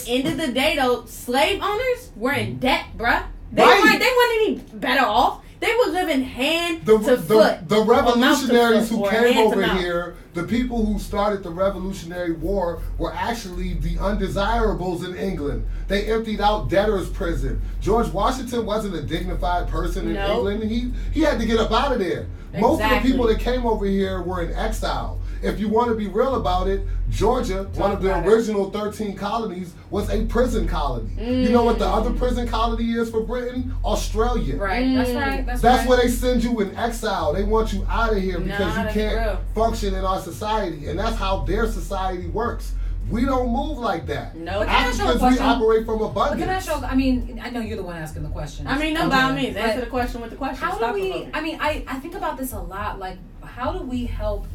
end of the day, though, slave owners were in debt, bruh. They weren't any better off. They were living hand to foot. The revolutionaries who came over here, the people who started the Revolutionary War, were actually the undesirables in England. They emptied out debtors' prison. George Washington wasn't a dignified person in England. He had to get up out of there. Most of the people that came over here were in exile. If you want to be real about it, Georgia, one of the original 13 colonies, was a prison colony. You know what the other prison colony is for Britain? Australia. Right, that's right. That's where they send you in exile. They want you out of here because you can't function in our society. And that's how their society works. We don't move like that. No. Because we operate from abundance. Can I show? I mean, I know you're the one asking the question. I mean, no, by all means, answer the question with the question. How do we? I mean, I think about this a lot. Like, how do we help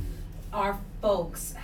our folks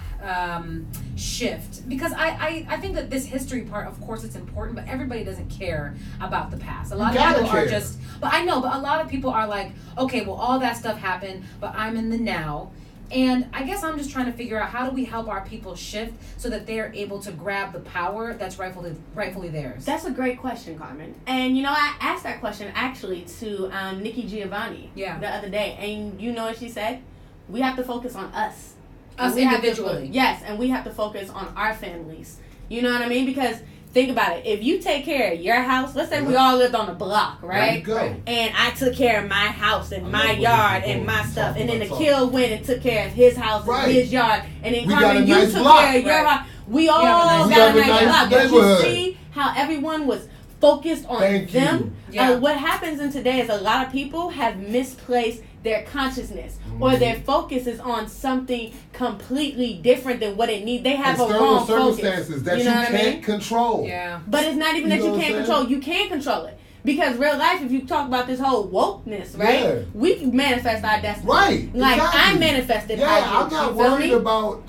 shift? Because I think that this history part, of course, it's important, but everybody doesn't care about the past. A lot of people are just. But I know, but a lot of people are like, okay, well, all that stuff happened, but I'm in the now. And I guess I'm just trying to figure out, how do we help our people shift so that they're able to grab the power that's rightfully theirs? That's a great question, Carmen. And, I asked that question, actually, to Nikki Giovanni the other day. And you know what she said? We have to focus on us. Us individually. Yes, and we have to focus on our families. You know what I mean? Because think about it. If you take care of your house, let's say we all lived on a block, right? There you go. And I took care of my house and my yard and my stuff. And then the kill went and took care of his house and his yard. And then Carmen, you took care of your house. We all got a nice block. But you see how everyone was focused on them? And what happens in today is a lot of people have misplaced their consciousness or their focus is on something completely different than what it needs. They have a wrong focus. Circumstances that you can't control. Yeah. But it's not even that you can't control. You can control it. Because real life, if you talk about this whole wokeness, right? We manifest our destiny. Right. Like, I manifested I'm not worried about...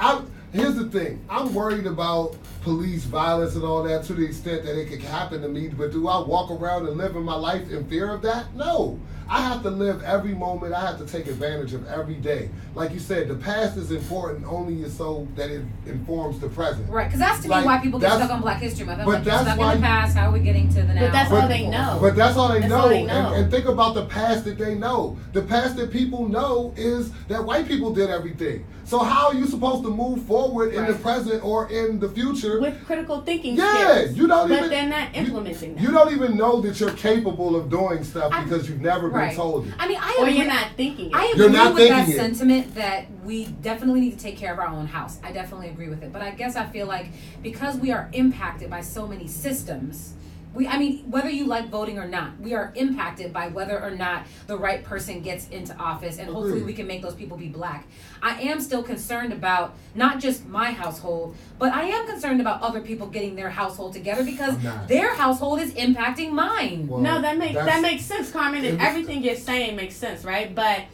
Here's the thing. I'm worried about police violence and all that to the extent that it could happen to me. But do I walk around and live in my life in fear of that? No. I have to live every moment. I have to take advantage of every day. Like you said, the past is important only so that it informs the present. Right, because that's to me why people get stuck on Black History Month. But that's stuck why in the past. How are we getting to the now? But that's all they know. But that's all they know. And think about the past that they know. The past that people know is that white people did everything. So how are you supposed to move forward in the present or in the future? With critical thinking skills. But they're not implementing that. You don't even know that you're capable of doing stuff because you've never been told it. I mean, or you're not thinking it. I agree with that sentiment that we definitely need to take care of our own house. I definitely agree with it. But I guess I feel like because we are impacted by so many systems, whether you like voting or not, we are impacted by whether or not the right person gets into office, and hopefully we can make those people be Black. I am still concerned about not just my household, but I am concerned about other people getting their household together because their household is impacting mine. Well, no, that makes sense, Carmen, and everything you're saying makes sense, right? But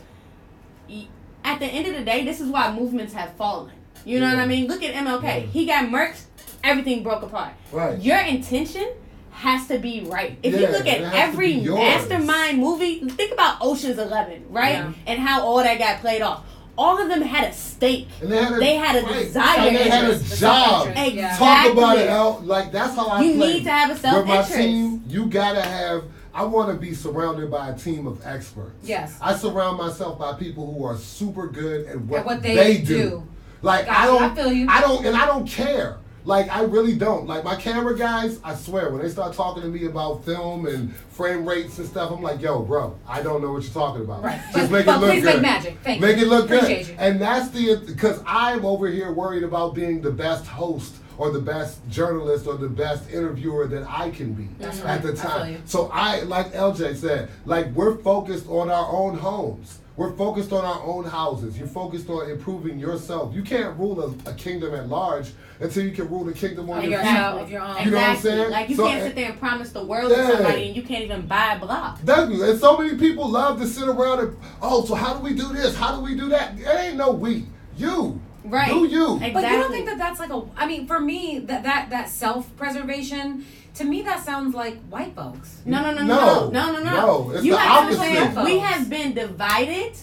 at the end of the day, this is why movements have fallen. You know what I mean? Look at MLK. He got murked, everything broke apart. Right. Your intention has to be right. If you look at every mastermind movie, think about Ocean's 11, right? Yeah. And how all that got played off. All of them had a stake. And they had a desire. And they had a job. Exactly. Talk about it, El. Like, that's how I play. You need to have a self-interest. With my team, you got to have... I want to be surrounded by a team of experts. Yes. I surround myself by people who are super good at what they do. Like, I feel you. I don't care. Like, I really don't. Like, my camera guys, I swear, when they start talking to me about film and frame rates and stuff, I'm like, yo, bro, I don't know what you're talking about. Right. Just make it look please good. Make magic. Thank you. Make it look Appreciate good. You. And that's because I'm over here worried about being the best host or the best journalist or the best interviewer that I can be at the time. So like LJ said, like, we're focused on our own homes. We're focused on our own houses. You're focused on improving yourself. You can't rule a kingdom at large until you can rule the kingdom on yourself. Your own. You know what I'm saying? Like, you can't sit there and promise the world to somebody and you can't even buy a block. And so many people love to sit around and, so how do we do this? How do we do that? It ain't no we. You. Right. Do you. Exactly. But you don't think that's like I mean, for me, that self-preservation, to me, that sounds like white folks. No. It's you the have opposite. to understand, we have been divided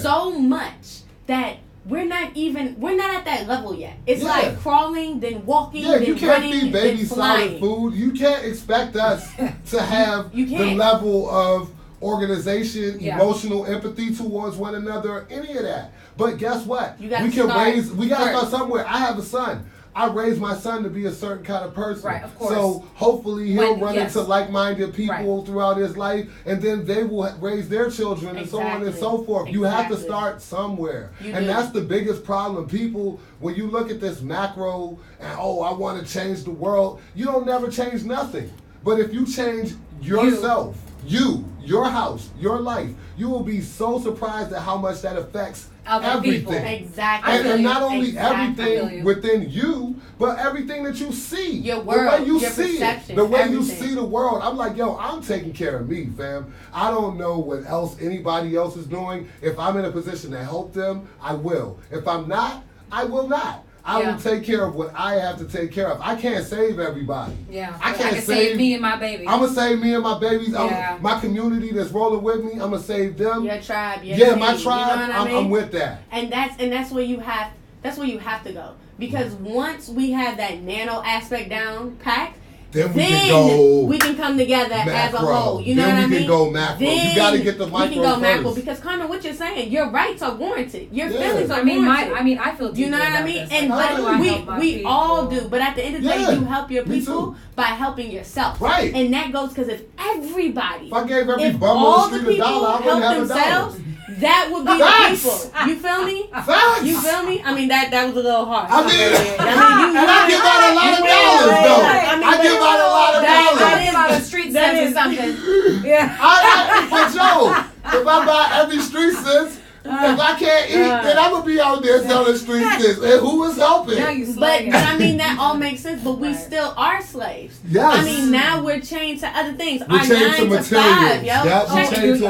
so much that we're not at that level yet. It's like crawling, then walking, then running, you can't feed babies then flying. solid food. You can't expect us to have the level of organization, emotional empathy towards one another, any of that. But guess what? We gotta start somewhere. I have a son. I raised my son to be a certain kind of person. Right, of course. So hopefully he'll run into like-minded people throughout his life, and then they will raise their children and so on and so forth. You have to start somewhere. That's the biggest problem. People, when you look at this macro and, I want to change the world, you don't never change nothing. But if you change yourself, your house, your life, you will be so surprised at how much that affects everything. People. Exactly. And not only everything within you, but everything that you see. Your world, the way you your see perception, it. The way everything. you see the world. I'm like, I'm taking care of me, fam. I don't know what else anybody else is doing. If I'm in a position to help them, I will. If I'm not, I will not. I will take care of what I have to take care of. I can't save everybody. Yeah. I can save me and my babies. I'm going to save me and my babies. My community that's rolling with me, I'm going to save them. Your tribe, your team, my tribe, you know what I mean? I'm with that. And that's where you have to go. Because once we have that nano aspect down packed, then we can come together macro. As a whole. You know what I mean? Then we can go macro. You got to get the micro. We can go first. macro because, Carmen, what you're saying, your rights are warranted. Your feelings are warranted. I feel deeply. You know what I mean? And we all do. But at the end of the day, you help your people by helping yourself. Right. And that goes because if everybody, if I gave every bum on the street $1, I wouldn't have themselves. That would be the people. You feel me? Facts. You feel me? I mean, that was a little hard. I give out a lot of dollars, though. I give out a lot of dollars. I give out a street sense or something. Yeah. But if I buy every street sense, if I can't eat, then I'm going to be out there selling street sense. And who is helping? But I mean, that all makes sense, but we still are slaves. Yes. I mean, now we're chained to other things. We're chained to 9 to 5, yo.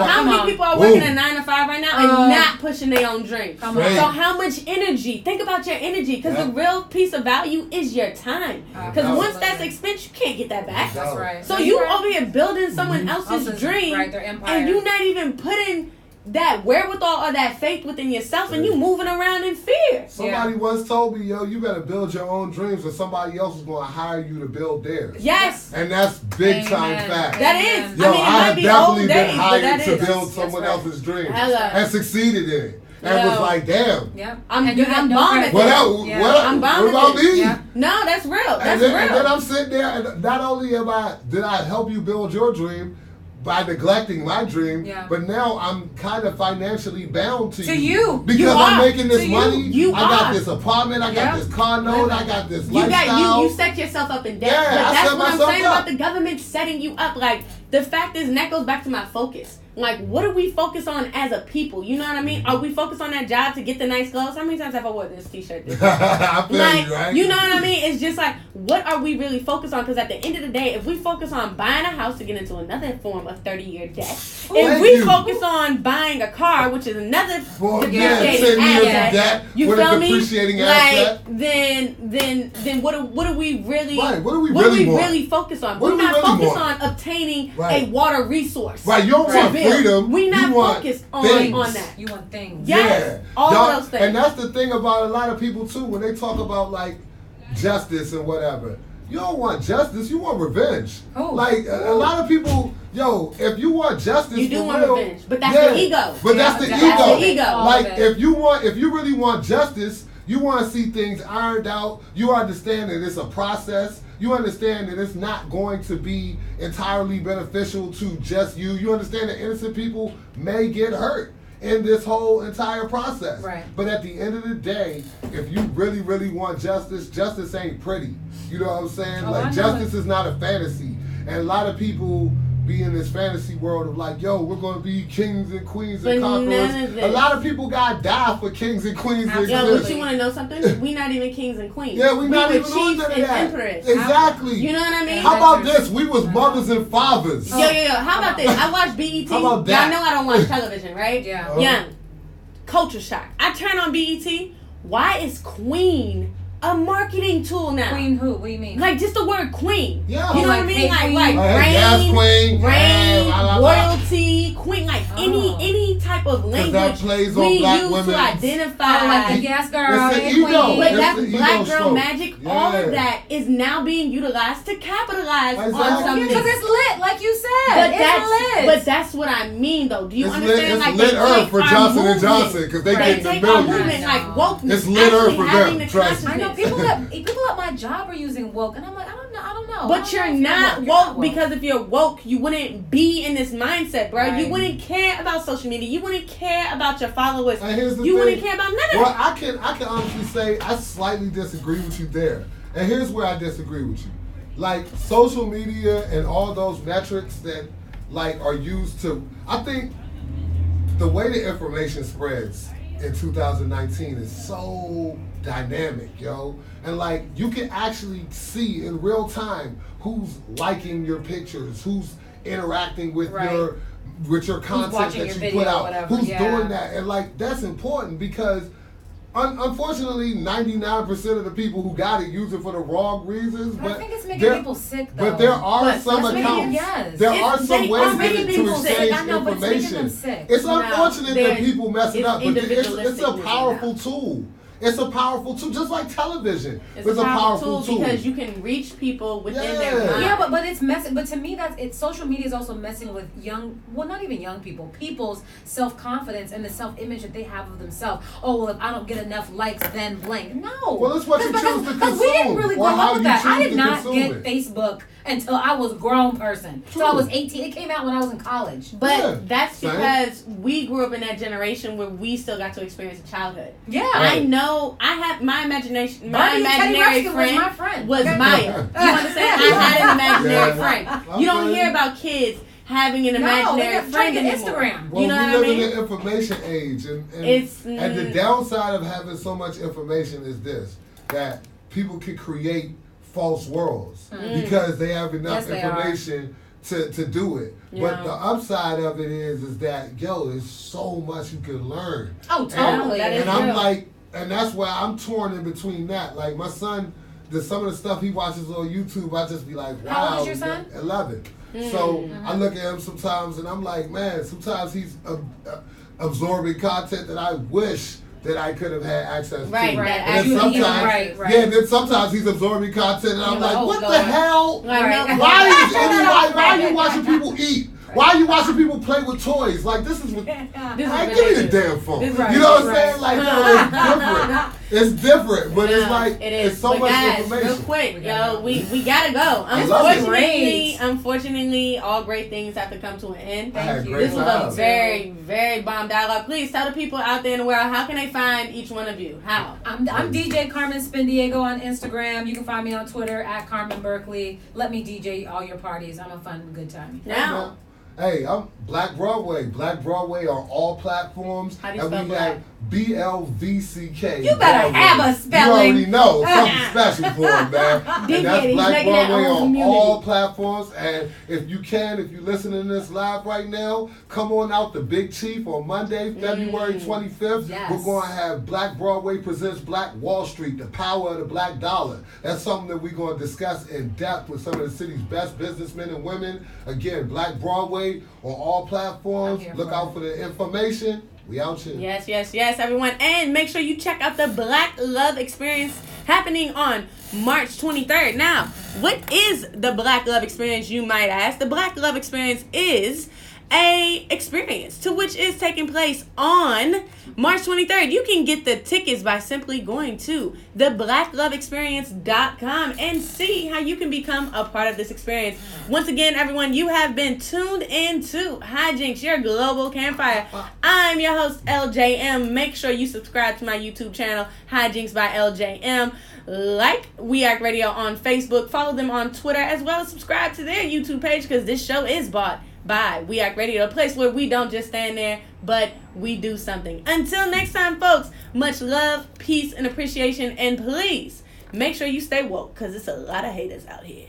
How many people are working a 9 to 5 right now and not pushing their own dreams? So how much energy? Think about your energy, because the real piece of value is your time. Because once that's expense, you can't get that back. That's right. So you over here building someone else's dream, their empire, and you not even putting that wherewithal or that faith within yourself, and you moving around in fear. Somebody once told me, you better build your own dreams, or somebody else is going to hire you to build theirs. Yes. And that's big time fact. That is. I have definitely been hired to is. build someone else's dreams and succeeded in it. And was like, damn. Yeah. I'm bombing. What about me? Yeah. No, that's real. That's real. And then I'm sitting there, and not only did I help you build your dream by neglecting my dream, but now I'm kind of financially bound to you. Because I'm making this money. I got this apartment, I got this car note, I got this lifestyle. You set yourself up in debt. But that's what I'm saying about the government setting you up. Like, the fact is, and that goes back to my focus. Like, what do we focus on as a people? You know what I mean? Are we focused on that job to get the nice clothes? How many times have I worn this t-shirt? I feel like, you, right? You know what I mean? It's just like, what are we really focused on? Because at the end of the day, if we focus on buying a house to get into another form of 30-year debt, if we focus on buying a car, which is another depreciating asset, you feel me? Like, then what do we really? Right. What do we really focus on? We're not focused on obtaining a water resource. Right. You don't want freedom. We're not focused on that. You want things. Yes. Yeah. All of those things. And that's the thing about a lot of people too. When they talk about like justice and whatever, you don't want justice. You want revenge. Oh. Like a lot of people. If you want justice, you do want real, revenge, but that's the ego. But that's the ego. Like if you really want justice, you want to see things ironed out. You understand that it's a process. You understand that it's not going to be entirely beneficial to just you. You understand that innocent people may get hurt in this whole entire process. Right. But at the end of the day, if you really, really want justice, justice ain't pretty. You know what I'm saying? Like justice is not a fantasy. And a lot of people be in this fantasy world of like, yo, we're going to be kings and queens and conquerors. A lot of people got to die for kings and queens to exist. Yo, but you want to know something? We not even kings and queens. Yeah, we not even chiefs and emperors. Exactly. You know what I mean? How about this? We was mothers and fathers. Yo. How about this? I watch BET. How about that? Y'all know I don't watch television, right? Yeah. Young. Culture shock. I turn on BET. Why is Queen a marketing tool now? Queen who? What do you mean? Like just the word queen. Yeah. You know what I mean? Like reign, royalty, queen, like any type of language that plays we on black use women. to identify like the gas girl, it's the ego. But It's that's the black ego girl stroke. magic. All of that is now being utilized to capitalize on something. Because it's lit, like you said. But that's what I mean, though. Do you understand? It's lit earth for Johnson and Johnson because they get the millions. Like wokeness. It's lit earth for them. Trust me. I know people at my job are using woke, and I'm like, I don't know. But you're not woke because if you're woke, you wouldn't be in this mindset, bro. Right. You wouldn't care about social media. You wouldn't care about your followers. You wouldn't care about none of that. Well, I can honestly say I slightly disagree with you there. And here's where I disagree with you. Like social media and all those metrics that like are used to, I think the way the information spreads in 2019 is so dynamic, yo. And like you can actually see in real time who's liking your pictures, who's interacting with your content that you put out, who's doing that, and like that's important because unfortunately 99% of the people who got it use it for the wrong reasons. But I think it's making people sick though. But there are some accounts. There are some ways to exchange information. It's unfortunate that people mess it up, but it's a powerful tool. It's a powerful tool, just like television. It's a powerful tool because you can reach people within their mind. Yeah, but it's messing. But to me, social media is also messing with not even young people, people's self-confidence and the self-image that they have of themselves. Oh, well, if I don't get enough likes, then blank. No. Well, it's what you choose to consume. Because we didn't really grow up with that. I did not get Facebook until I was a grown person. Until I was 18. It came out when I was in college. But that's because we grew up in that generation where we still got to experience childhood. Yeah. I know. I had my imagination. My imaginary friend was Maya. You understand? I had an imaginary friend. You don't hear about kids having an imaginary friend anymore. Instagram. Well, you know what I mean? We live in an information age, and the downside of having so much information is this: that people can create false worlds because they have enough information to do it. Yeah. But the upside of it is that there's so much you can learn. Oh, totally. And I'm like. And that's why I'm torn in between that. Like my son, some of the stuff he watches on YouTube, I just be like, wow. How old is your son? 11. So I look at him sometimes and I'm like, man, sometimes he's absorbing content that I wish that I could have had access to. Right. And then then sometimes he's absorbing content and I'm like, what the hell? Why are you watching people eat? Why are you watching people play with toys? Like, this is what... give me the damn phone. You know what I'm saying? Like, it's different. It's different, but it's like, it's so much information. Real quick, we gotta go. Unfortunately, all great things have to come to an end. Thank you. This was a very, very bomb dialogue. Please tell the people out there in the world, how can they find each one of you? How? I'm DJ Carmenspindiego on Instagram. You can find me on Twitter @CarmenBerkeley. Let me DJ all your parties. I'm a fun, good time. Now. Hey, I'm Blvck Broadway. Blvck Broadway on all platforms. How do you and spell we black? have BLVCK. You better have a spelling. You already know. Something special for him, man. And that's Blvck Broadway on all platforms. And if you're listening to this live right now, come on out to Big Chief on Monday, February 25th. Yes. We're going to have Blvck Broadway presents Black Wall Street, the power of the black dollar. That's something that we're going to discuss in depth with some of the city's best businessmen and women. Again, Blvck Broadway on all platforms. Look out for the information. We out here. Yes, everyone. And make sure you check out the Black Love Experience happening on March 23rd. Now, what is the Black Love Experience, you might ask? The Black Love Experience is a experience to which is taking place on March 23rd. You can get the tickets by simply going to theblackloveexperience.com and see how you can become a part of this experience. Once again, everyone, you have been tuned into Hijinks, your global campfire. I'm your host, LJM. Make sure you subscribe to my YouTube channel, Hijinks by LJM. Like We Act Radio on Facebook. Follow them on Twitter, as well as subscribe to their YouTube page, because this show is bought by We Act Radio, a place where we don't just stand there, but we do something. Until next time, folks, much love, peace, and appreciation, and please make sure you stay woke, because it's a lot of haters out here.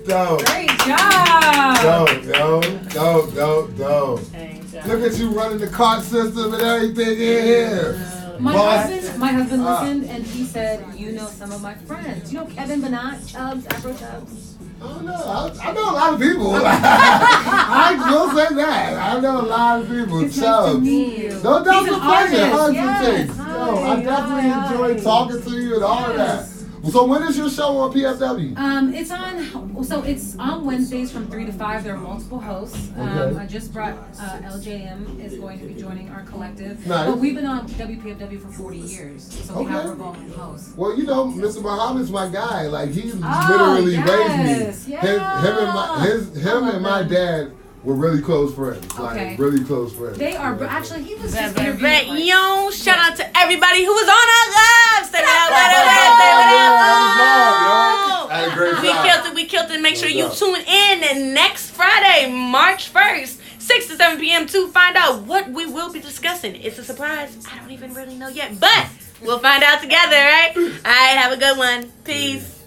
Dope. Great job. Dope. Look at you running the cart system and everything in here. My husband listened, and he said, you know some of my friends. You know Kevin Bernat, Chubbs, Afro Chubbs? I don't know. I know a lot of people. I will say that. I know a lot of people. It's nice to meet you. No, that's a pleasure. Artist. Yes. I definitely enjoyed talking to you and all of that. So when is your show on PFW? It's on Wednesdays from 3 to 5. There are multiple hosts. Okay. I just brought LJM is going to be joining our collective. Nice. But we've been on WPFW for 40 years, so we have revolving hosts. Well, you know, Mr. Muhammad's my guy. Like, he's literally raised me. Yes. Him and my dad were really close friends. Like, really close friends. They are. Actually, he was just Yo, shout out to everybody who was on our live. Stay with us. We killed it. Make sure you tune in next Friday, March 1st, 6 to 7 p.m. to find out what we will be discussing. It's a surprise. I don't even really know yet, but we'll find out together, right? All right, have a good one. Peace.